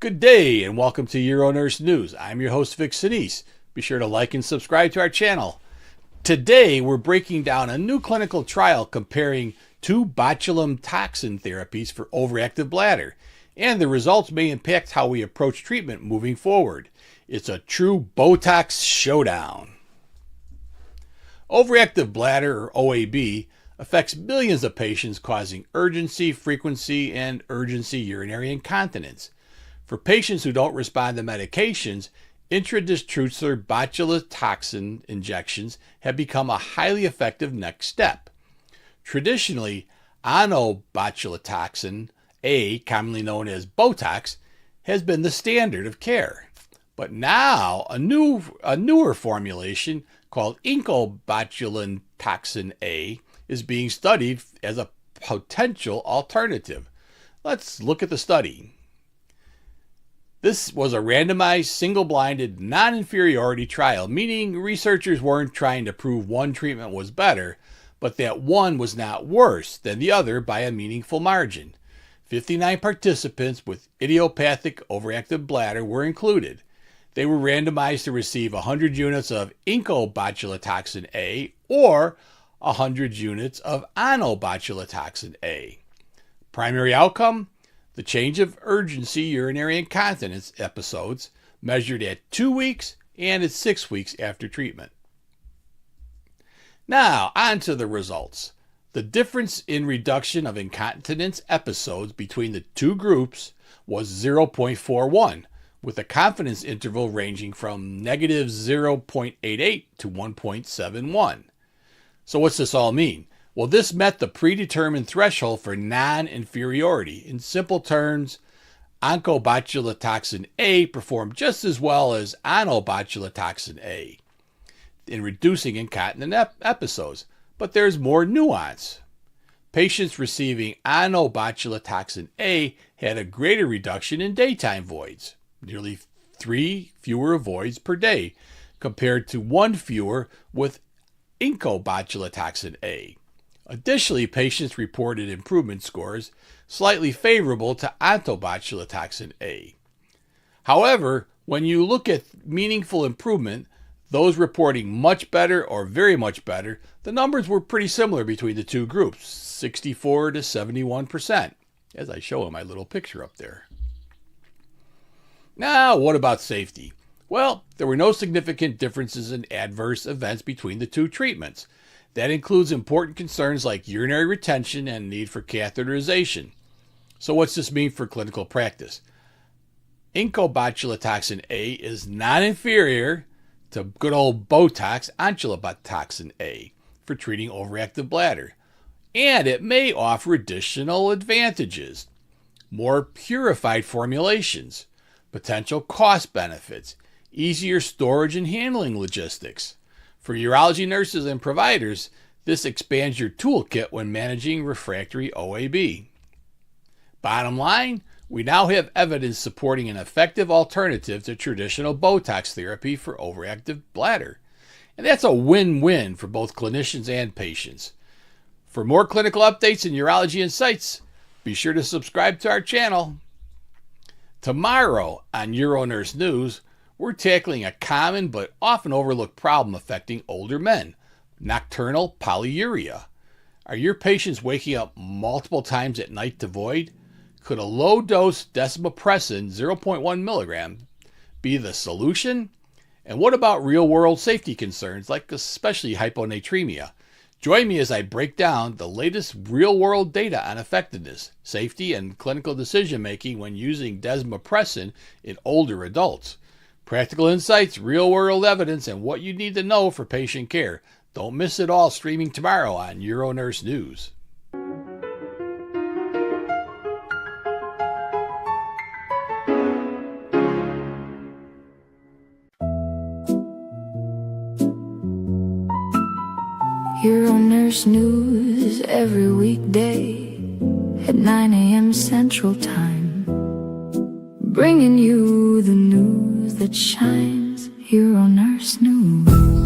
Good day and welcome to UroNurse News. I'm your host Vic Senese. Be sure to like and subscribe to our channel. Today we're breaking down a new clinical trial comparing two botulinum toxin therapies for overactive bladder, and the results may impact how we approach treatment moving forward. It's a true Botox showdown. Overactive bladder, or OAB, affects millions of patients, causing urgency, frequency, and urgency urinary incontinence. For patients who don't respond to medications, intradistrocer botulinum injections have become a highly effective next step. Traditionally, OnabotulinumtoxinA, commonly known as Botox, has been the standard of care. But now, a newer formulation called IncobotulinumtoxinA is being studied as a potential alternative. Let's look at the study. This was a randomized, single-blinded, non-inferiority trial, meaning researchers weren't trying to prove one treatment was better, but that one was not worse than the other by a meaningful margin. 59 participants with idiopathic overactive bladder were included. They were randomized to receive 100 units of IncobotulinumtoxinA or 100 units of OnabotulinumtoxinA. Primary outcome? The change of urgency urinary incontinence episodes measured at 2 weeks and at 6 weeks after treatment. Now, on to the results. The difference in reduction of incontinence episodes between the two groups was 0.41, with a confidence interval ranging from negative 0.88 to 1.71. So what's this all mean? Well, this met the predetermined threshold for non-inferiority. In simple terms, IncobotulinumtoxinA performed just as well as OnabotulinumtoxinA in reducing incontinent episodes, but there's more nuance. Patients receiving OnabotulinumtoxinA had a greater reduction in daytime voids, nearly 3 fewer voids per day, compared to 1 fewer with IncobotulinumtoxinA. Additionally, patients reported improvement scores slightly favorable to OnabotulinumtoxinA. However, when you look at meaningful improvement, those reporting much better or very much better, the numbers were pretty similar between the two groups, 64 to 71%, as I show in my little picture up there. Now, what about safety? Well, there were no significant differences in adverse events between the two treatments. That includes important concerns like urinary retention and need for catheterization. So what's this mean for clinical practice? IncobotulinumtoxinA is non-inferior to good old Botox, OnabotulinumtoxinA, for treating overactive bladder. And it may offer additional advantages. More purified formulations, potential cost benefits, easier storage and handling logistics. For urology nurses and providers, this expands your toolkit when managing refractory OAB. Bottom line, we now have evidence supporting an effective alternative to traditional Botox therapy for overactive bladder. And that's a win-win for both clinicians and patients. For more clinical updates and urology insights, be sure to subscribe to our channel. Tomorrow on UroNurse News, we're tackling a common but often overlooked problem affecting older men, nocturnal polyuria. Are your patients waking up multiple times at night to void? Could a low-dose desmopressin, 0.1 milligram, be the solution? And what about real-world safety concerns, like especially hyponatremia? Join me as I break down the latest real-world data on effectiveness, safety, and clinical decision-making when using desmopressin in older adults. Practical insights, real-world evidence, and what you need to know for patient care. Don't miss it all, streaming tomorrow on UroNurse News. UroNurse News every weekday at 9 a.m. Central Time, bringing you the news that shines. UroNurse News.